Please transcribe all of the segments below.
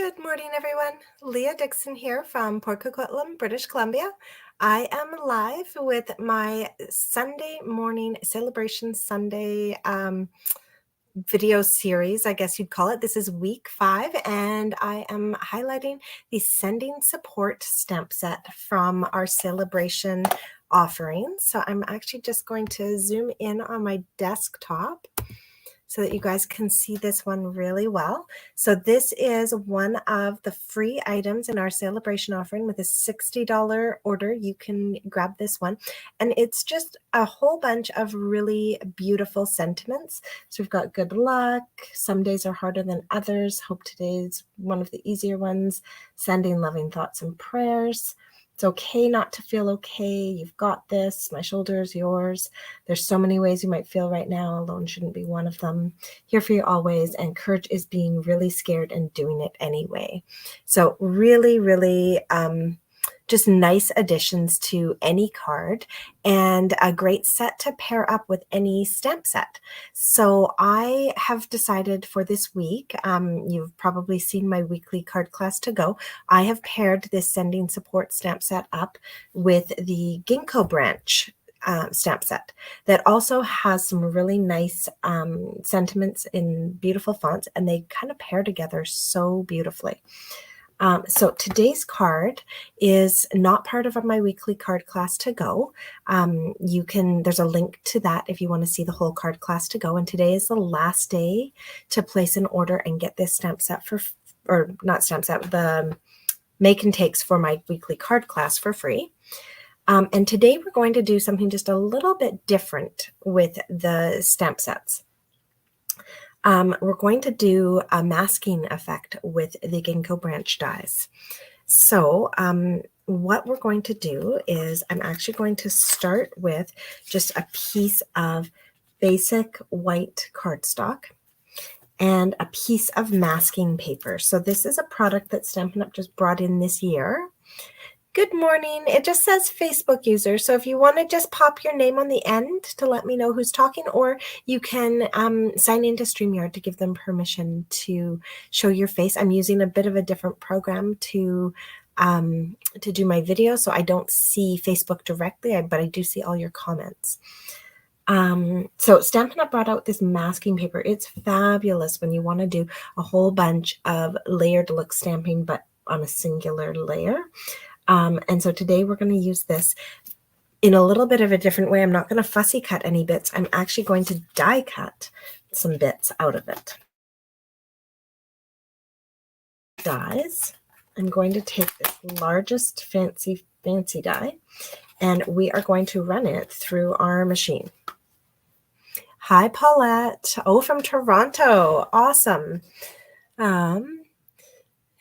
Good morning, everyone. Leah Dixon here from Port Coquitlam, British Columbia. I am live with my Sunday morning Celebration Sunday video series, I guess you'd call it. This is week 5, and I am highlighting the Sending Support stamp set from our Celebration offering. So I'm actually just going to zoom in on my desktop so that you guys can see this one really well. So this is one of the free items in our Celebration offering. With a $60 order, you can grab this one. And it's just a whole bunch of really beautiful sentiments. So we've got good luck, some days are harder than others, hope today's one of the easier ones, sending loving thoughts and prayers. It's okay not to feel okay. You've got this. My shoulder is yours. There's so many ways you might feel right now. Alone shouldn't be one of them. Here for you always. And courage is being really scared and doing it anyway. So really, really just nice additions to any card and a great set to pair up with any stamp set. So I have decided for this week, you've probably seen my weekly card class to go. I have paired this Sending Support stamp set up with the Ginkgo branch stamp set that also has some really nice sentiments in beautiful fonts, and they kind of pair together so beautifully. So today's card is not part of my weekly card class to go. There's a link to that if you want to see the whole card class to go. And today is the last day to place an order and get this stamp set the make and takes for my weekly card class for free. And today we're going to do something just a little bit different with the stamp sets. We're going to do a masking effect with the Ginkgo branch dies. So what we're going to do is I'm actually going to start with just a piece of basic white cardstock and a piece of masking paper. So this is a product that Stampin' Up! Just brought in this year. Good morning. It just says Facebook user. So if you want to just pop your name on the end to let me know who's talking, or you can sign into StreamYard to give them permission to show your face. I'm using a bit of a different program to do my video, so I don't see Facebook directly, but I do see all your comments. So Stampin' Up! Brought out this masking paper. It's fabulous when you want to do a whole bunch of layered look stamping, but on a singular layer. And so today we're going to use this in a little bit of a different way. I'm not going to fussy cut any bits. I'm actually going to die cut some bits out of it. Dies. I'm going to take this largest fancy die, and we are going to run it through our machine. Hi, Paulette. Oh, from Toronto. Awesome.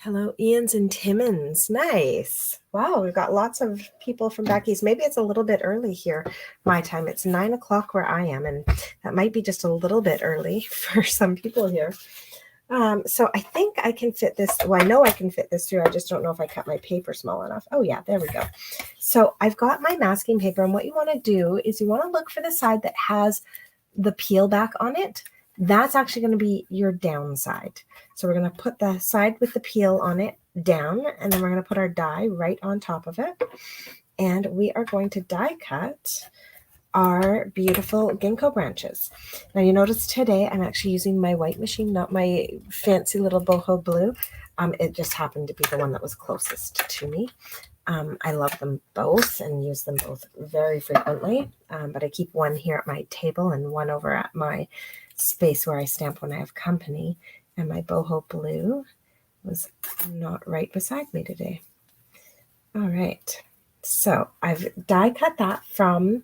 Hello, Ian's and Timmins. Nice. Wow, we've got lots of people from back east. Maybe it's a little bit early here, my time. It's 9 o'clock where I am, and that might be just a little bit early for some people here. So I think I can fit this. Well, I know I can fit this through. I just don't know if I cut my paper small enough. Oh, yeah, there we go. So I've got my masking paper, and what you want to do is you want to look for the side that has the peel back on it. That's actually going to be your downside. So we're going to put the side with the peel on it down, and then we're going to put our die right on top of it. And we are going to die cut our beautiful Ginkgo branches. Now you notice today I'm actually using my white machine, not my fancy little boho blue. It just happened to be the one that was closest to me. I love them both and use them both very frequently, but I keep one here at my table and one over at my space where I stamp when I have company, and my boho blue was not right beside me today. All right, so I've die cut that from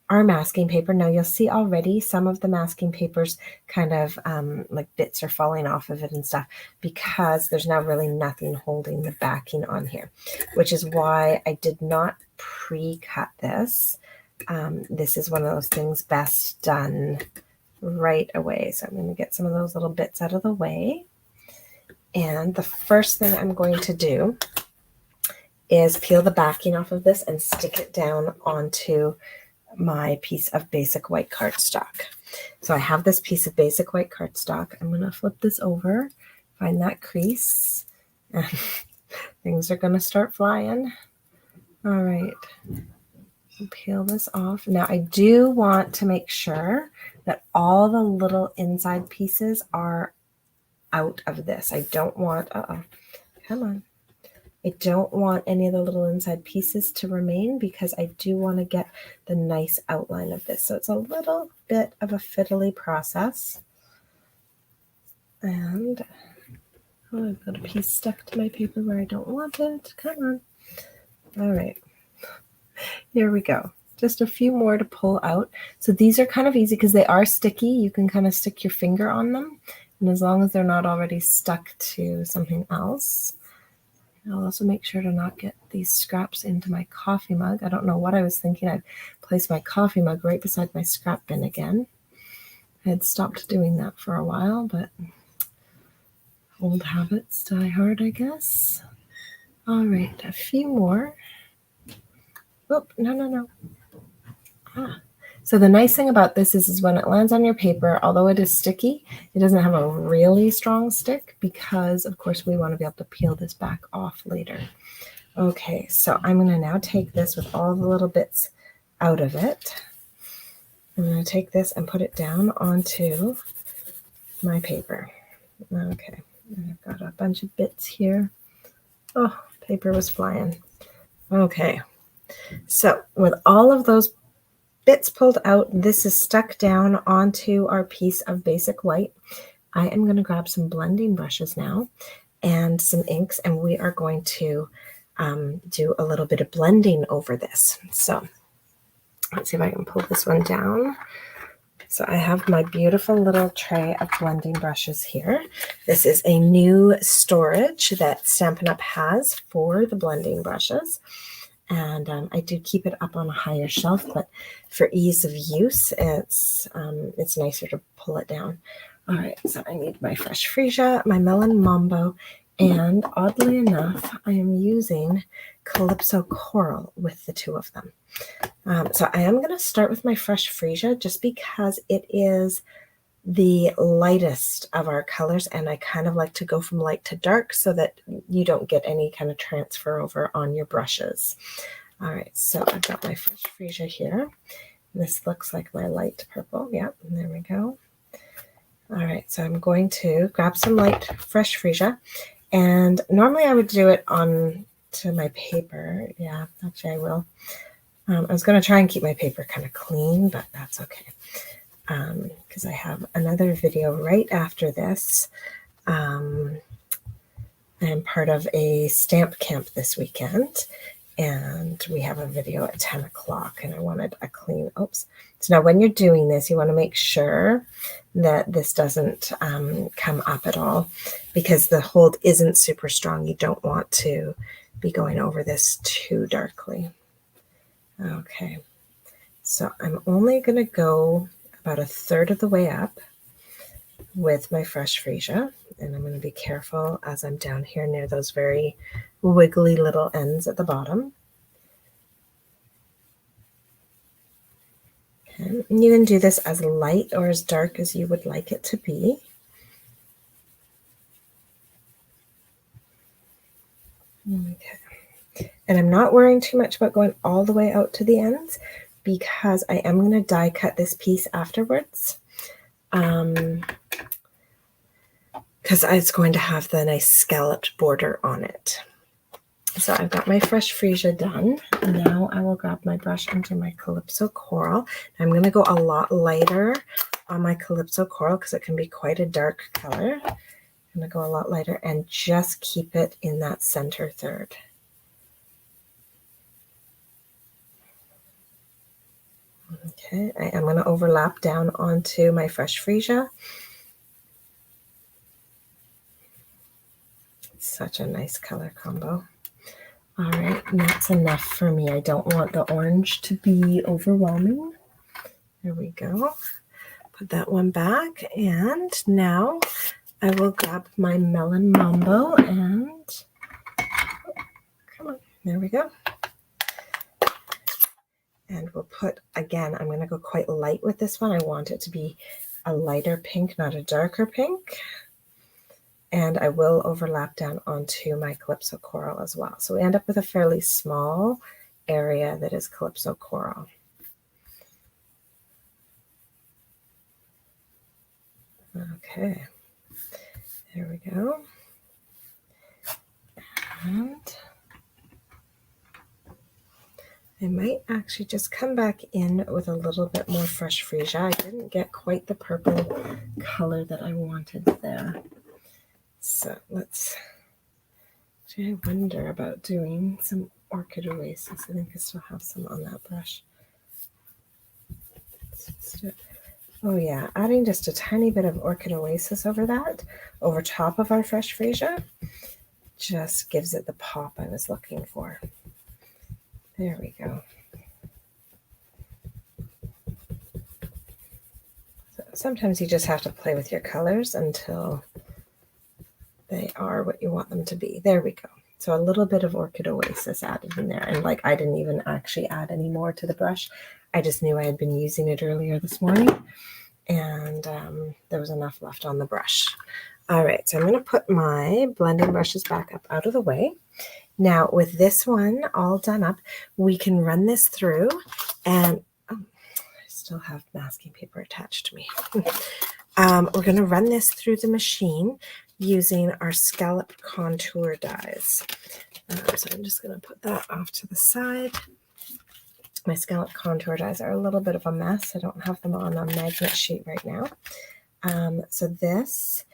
our masking paper. Now you'll see already some of the masking papers kind of like bits are falling off of it and stuff, because there's now really nothing holding the backing on here, which is why I did not pre-cut this. This is one of those things best done right away. So I'm going to get some of those little bits out of the way. And the first thing I'm going to do is peel the backing off of this and stick it down onto my piece of basic white cardstock. So I have this piece of basic white cardstock. I'm going to flip this over, find that crease, And things are going to start flying. All right. Peel this off. Now I do want to make sure that all the little inside pieces are out of this. I don't want, come on. I don't want any of the little inside pieces to remain because I do want to get the nice outline of this. So it's a little bit of a fiddly process. And I've got a piece stuck to my paper where I don't want it. Come on. All right. Here we go. Just a few more to pull out. So these are kind of easy because they are sticky. You can kind of stick your finger on them. And as long as they're not already stuck to something else. I'll also make sure to not get these scraps into my coffee mug. I don't know what I was thinking. I'd place my coffee mug right beside my scrap bin again. I had stopped doing that for a while, but old habits die hard, I guess. All right, a few more. Oop, no. So the nice thing about this is when it lands on your paper, although it is sticky, it doesn't have a really strong stick because, of course, we want to be able to peel this back off later. Okay, so I'm going to now take this with all the little bits out of it. I'm going to take this and put it down onto my paper. Okay, I've got a bunch of bits here. Oh, paper was flying. Okay, so with all of those bits pulled out, this is stuck down onto our piece of basic white. I am going to grab some blending brushes now and some inks, and we are going to do a little bit of blending over this. So let's see if I can pull this one down. So I have my beautiful little tray of blending brushes here. This is a new storage that Stampin' Up! Has for the blending brushes. And I do keep it up on a higher shelf, but for ease of use, it's nicer to pull it down. All right, so I need my Fresh Freesia, my Melon Mambo, and oddly enough, I am using Calypso Coral with the two of them. So I am going to start with my Fresh Freesia just because it is the lightest of our colors, and I kind of like to go from light to dark so that you don't get any kind of transfer over on your brushes. All right, so I've got my Fresh Freesia here. This looks like my light purple. Yeah, there we go. All right, so I'm going to grab some light Fresh Freesia, and normally I would do it on to my paper. Yeah, actually I will. I was going to try and keep my paper kind of clean, but that's okay. Because I have another video right after this. I'm part of a stamp camp this weekend, and we have a video at 10 o'clock, and I wanted a clean, oops. So now when you're doing this, you want to make sure that this doesn't come up at all, because the hold isn't super strong. You don't want to be going over this too darkly. Okay, so I'm only going to go about a third of the way up with my Fresh Freesia, and I'm going to be careful as I'm down here near those very wiggly little ends at the bottom. Okay. And you can do this as light or as dark as you would like it to be. Okay. And I'm not worrying too much about going all the way out to the ends because I am going to die cut this piece afterwards. Because it's going to have the nice scalloped border on it. So I've got my Fresh Freesia done. Now I will grab my brush under my Calypso Coral. I'm going to go a lot lighter on my Calypso Coral because it can be quite a dark color. I'm going to go a lot lighter and just keep it in that center third. Okay, I am going to overlap down onto my Fresh Freesia. Such a nice color combo. All right, and that's enough for me. I don't want the orange to be overwhelming. There we go. Put that one back, and now I will grab my Melon Mambo and come on, there we go. And we'll put, again, I'm going to go quite light with this one. I want it to be a lighter pink, not a darker pink. And I will overlap down onto my Calypso Coral as well. So we end up with a fairly small area that is Calypso Coral. Okay, there we go. And I might actually just come back in with a little bit more Fresh Freesia. I didn't get quite the purple color that I wanted there. So let's, I wonder about doing some Orchid Oasis. I think I still have some on that brush. Oh yeah, adding just a tiny bit of Orchid Oasis over that, over top of our Fresh Freesia, just gives it the pop I was looking for. There we go. So sometimes you just have to play with your colors until they are what you want them to be. There we go. So a little bit of Orchid Oasis added in there. And like I didn't even actually add any more to the brush. I just knew I had been using it earlier this morning. And there was enough left on the brush. All right, so I'm going to put my blending brushes back up out of the way. Now with this one all done up, we can run this through and I still have masking paper attached to me. We're going to run this through the machine using our scallop contour dies. So I'm just going to put that off to the side. My scallop contour dies are a little bit of a mess. I don't have them on a magnet sheet right now. So this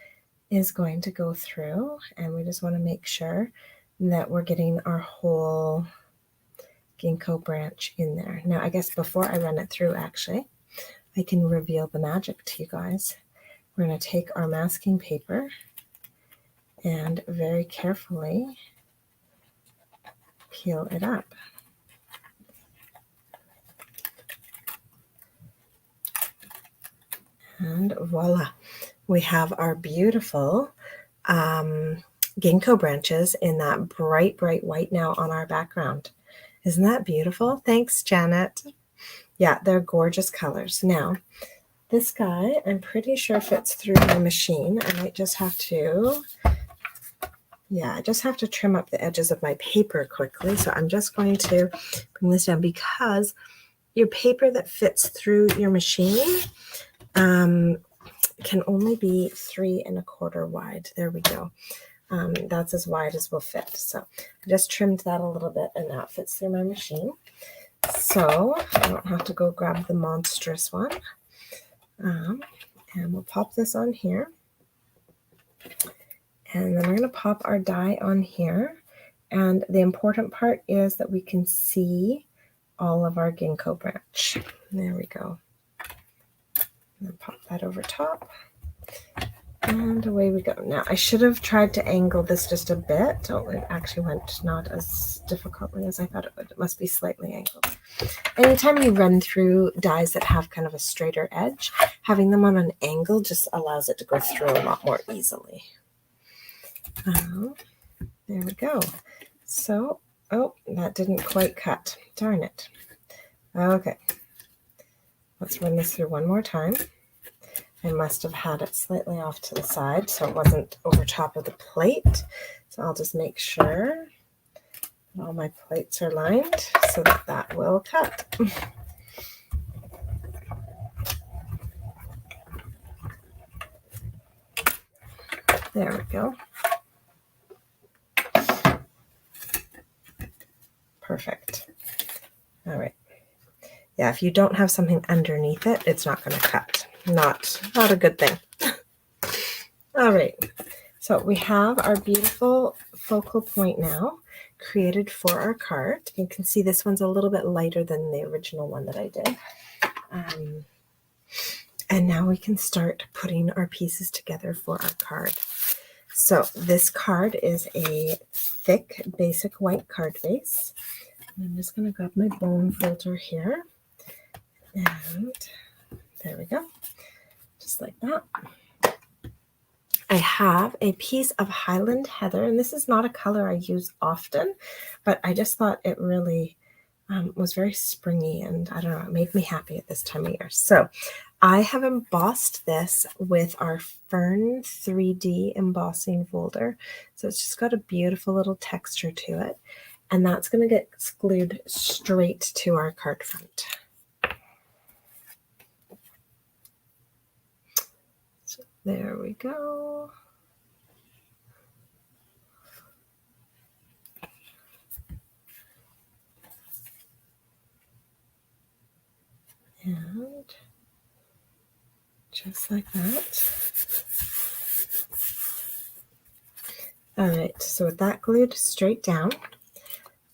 is going to go through, and we just want to make sure that we're getting our whole ginkgo branch in there. Now, I guess before I run it through, actually, I can reveal the magic to you guys. We're going to take our masking paper and very carefully peel it up. And voila, we have our beautiful ginkgo branches in that bright, bright white now on our background. Isn't that beautiful? Thanks, Janet. Yeah, they're gorgeous colors. Now, this guy, I'm pretty sure fits through my machine. I might just have to, I just have to trim up the edges of my paper quickly. So I'm just going to bring this down because your paper that fits through your machine can only be 3 1/4 wide. There we go. That's as wide as will fit. So I just trimmed that a little bit and now it fits through my machine. So I don't have to go grab the monstrous one. And we'll pop this on here. And then we're going to pop our die on here. And the important part is that we can see all of our ginkgo branch. There we go. And then pop that over top. And away we go. Now, I should have tried to angle this just a bit. Oh, it actually went not as difficultly as I thought it would. It must be slightly angled. Anytime you run through dies that have kind of a straighter edge, having them on an angle just allows it to go through a lot more easily. There we go. So, oh, that didn't quite cut. Darn it. Okay. Let's run this through one more time. I must have had it slightly off to the side so it wasn't over top of the plate. So I'll just make sure that all my plates are lined so that that will cut. There we go. Perfect. All right. Yeah, if you don't have something underneath it, it's not going to cut. Not a good thing. All right. So we have our beautiful focal point now created for our card. You can see this one's a little bit lighter than the original one that I did. And now we can start putting our pieces together for our card. So this card is a thick basic white card base. And I'm just going to grab my bone folder here. And there we go. Just like that. I have a piece of Highland Heather, and this is not a color I use often, but I just thought it really was very springy, and I don't know, it made me happy at this time of year. So I have embossed this with our Fern 3D embossing folder. So it's just got a beautiful little texture to it. And that's going to get glued straight to our card front. So there we go. And just like that. All right, so with that glued straight down,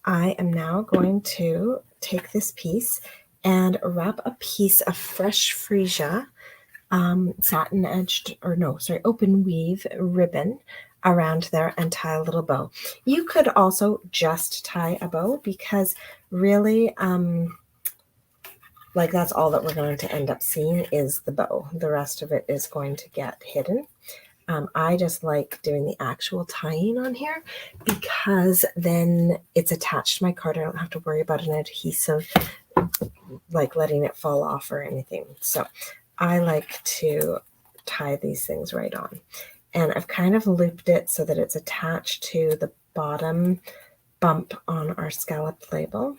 I am now going to take this piece and wrap a piece of Fresh Freesia satin edged, or no, sorry, open weave ribbon around there and tie a little bow. You could also just tie a bow, because really, like, that's all that we're going to end up seeing is the bow. The rest of it is going to get hidden. I just like doing the actual tying on here, because then it's attached to my card. I don't have to worry about an adhesive, like letting it fall off or anything. So I like to tie these things right on. And I've kind of looped it so that it's attached to the bottom bump on our scalloped label.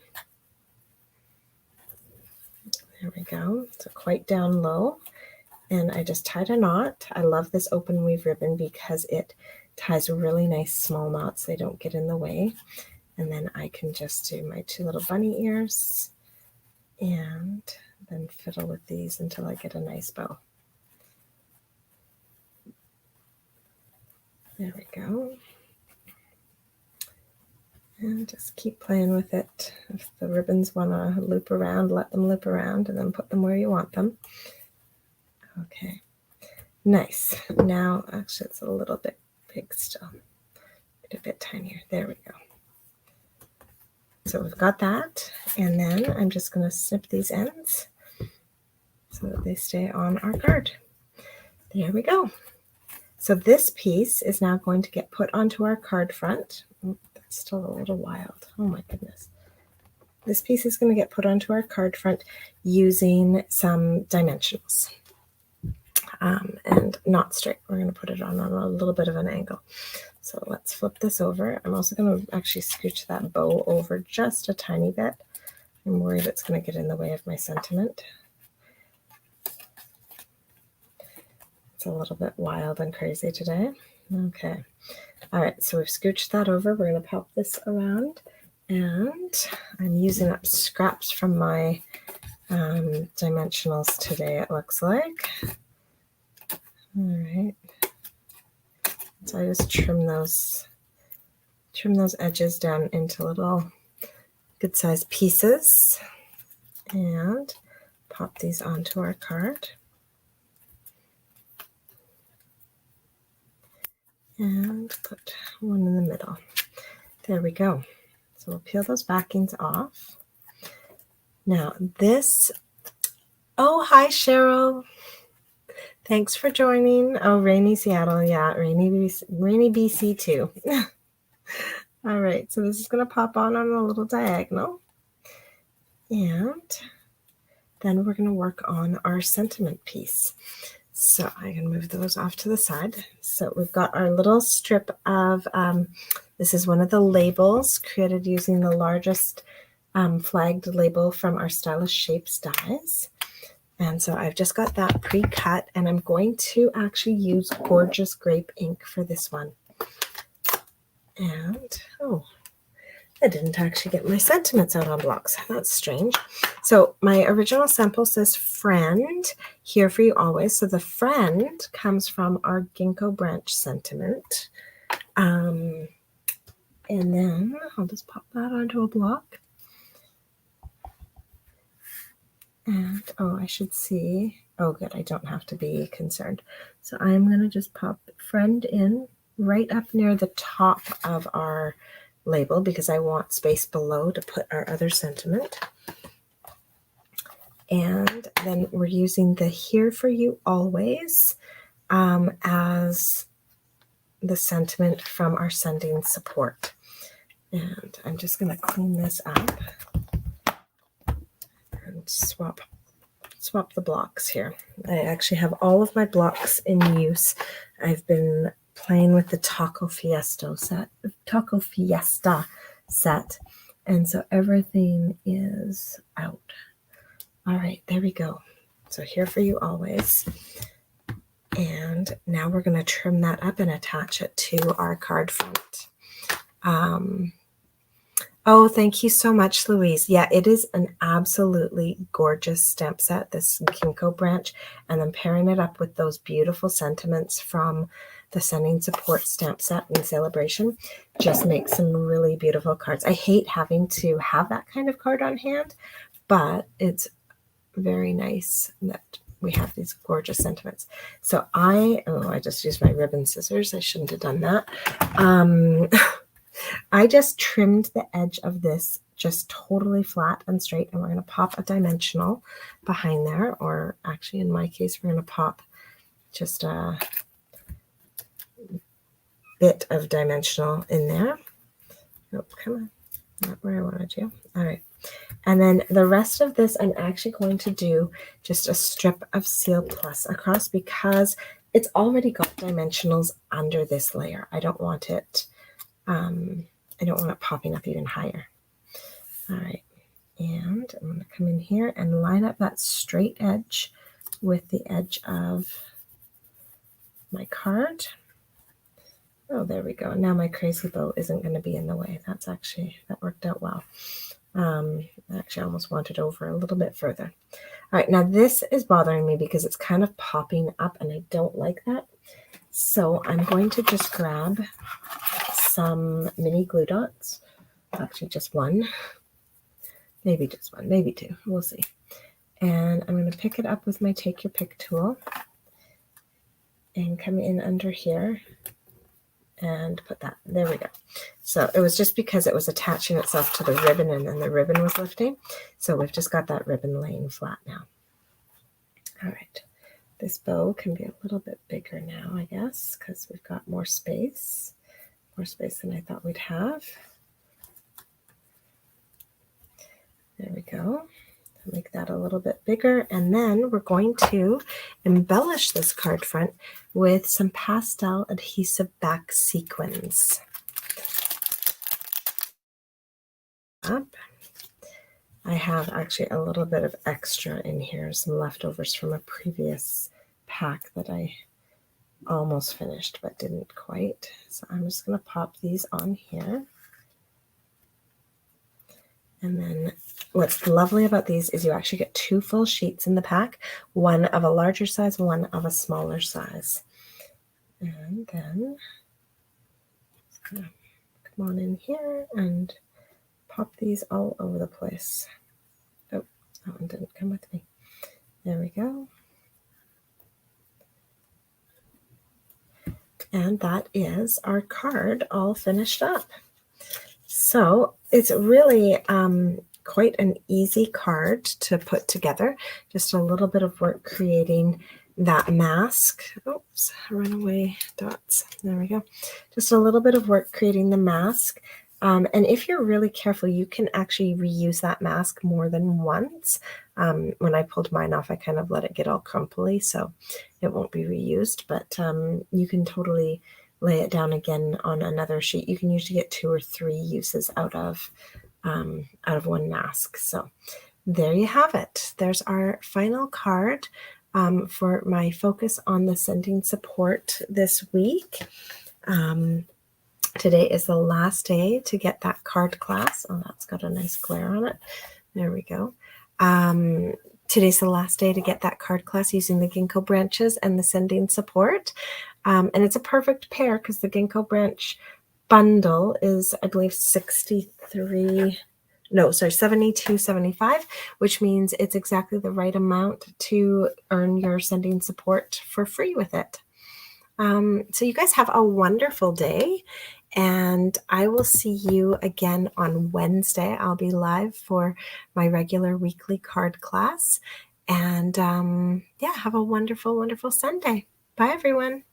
There we go. So quite down low. And I just tied a knot. I love this open weave ribbon because it ties really nice small knots. They don't get in the way. And then I can just do my 2 little bunny ears and then fiddle with these until I get a nice bow. There we go. And just keep playing with it. If the ribbons want to loop around, let them loop around, and then put them where you want them. Okay, nice. Now, actually, it's a little bit big still. Get a bit tinier. There we go. So we've got that, and then I'm just going to snip these ends so that they stay on our card. There we go. So this piece is now going to get put onto our card front. Oh, that's still a little wild. Oh my goodness. This piece is going to get put onto our card front using some dimensionals. And not straight. We're going to put it on a little bit of an angle. So let's flip this over. I'm also going to actually scooch that bow over just a tiny bit. I'm worried it's going to get in the way of my sentiment. It's a little bit wild and crazy today. Okay. All right, so we've scooched that over. We're going to pop this around, and I'm using up scraps from my dimensionals today, it looks like. All right. So I just trim those edges down into little good-sized pieces and pop these onto our card. And put one in the middle. There we go. So we'll peel those backings off. Now this, oh, hi Cheryl. Thanks for joining. Oh, rainy Seattle. Yeah, rainy BC too. All right, so this is going to pop on a little diagonal. And then we're going to work on our sentiment piece. So I can move those off to the side. So we've got our little strip of, this is one of the labels created using the largest flagged label from our Stylish Shapes dies. And so I've just got that pre-cut, and I'm going to actually use Gorgeous Grape ink for this one. And, oh, I didn't actually get my sentiments out on blocks. That's strange. So my original sample says friend, here for you always. So the friend comes from our ginkgo branch sentiment. And then I'll just pop that onto a block. And, oh, I should see. Oh, good. I don't have to be concerned. So I'm going to just pop friend in right up near the top of our label because I want space below to put our other sentiment. And then we're using the here for you always as the sentiment from our sending support. And I'm just going to clean this up. and swap the blocks here. I actually have all of my blocks in use. I've been playing with the Taco Fiesta set, and so everything is out. All right, there we go. So here for you always. And now we're going to trim that up and attach it to our card front. Oh, thank you so much, Louise. Yeah, it is an absolutely gorgeous stamp set, this ginkgo branch, and then pairing it up with those beautiful sentiments from the Sending Support stamp set in Celebration just makes some really beautiful cards. I hate having to have that kind of card on hand, but it's very nice that we have these gorgeous sentiments. So I just used my ribbon scissors. I shouldn't have done that. I just trimmed the edge of this just totally flat and straight, and we're going to pop a dimensional behind there, or actually in my case, we're going to pop just a bit of dimensional in there. Oh, come on, not where I wanted you. All right. And then the rest of this, I'm actually going to do just a strip of Seal Plus across because it's already got dimensionals under this layer. I don't want it popping up even higher. All right, and I'm going to come in here and line up that straight edge with the edge of my card. Oh, there we go. Now my crazy bow isn't going to be in the way. That worked out well. I actually almost want it over a little bit further. All right, now this is bothering me because it's kind of popping up and I don't like that. So I'm going to just grab some mini glue dots, actually just one, maybe just one, maybe two, we'll see. And I'm going to pick it up with my Take Your Pick tool and come in under here and put that, there we go. So it was just because it was attaching itself to the ribbon and then the ribbon was lifting. So we've just got that ribbon laying flat now. All right, this bow can be a little bit bigger now, I guess, because we've got more space than I thought we'd have. There we go. Make that a little bit bigger, and then we're going to embellish this card front with some pastel adhesive back sequins. Up. I have actually a little bit of extra in here, some leftovers from a previous pack that I almost finished but didn't quite. So I'm just going to pop these on here. And then what's lovely about these is you actually get two full sheets in the pack, one of a larger size, one of a smaller size. And then just gonna come on in here and pop these all over the place. Oh, that one didn't come with me. There we go. And that is our card all finished up. So it's really quite an easy card to put together. Just a little bit of work creating that mask. Oops, runaway dots. There we go. Just a little bit of work creating the mask. And if you're really careful, you can actually reuse that mask more than once. When I pulled mine off, I kind of let it get all crumply, so it won't be reused, but you can totally lay it down again on another sheet. You can usually get 2 or 3 uses out of one mask. So there you have it. There's our final card for my focus on the Sending Support this week. Today is the last day to get that card class. Oh, that's got a nice glare on it. There we go. Today's the last day to get that card class using the ginkgo branches and the Sending Support. And it's a perfect pair because the ginkgo branch bundle is, I believe, $72.75, which means it's exactly the right amount to earn your Sending Support for free with it. So you guys have a wonderful day, and I will see you again on Wednesday. I'll be live for my regular weekly card class. And yeah, have a wonderful, wonderful Sunday. Bye, everyone.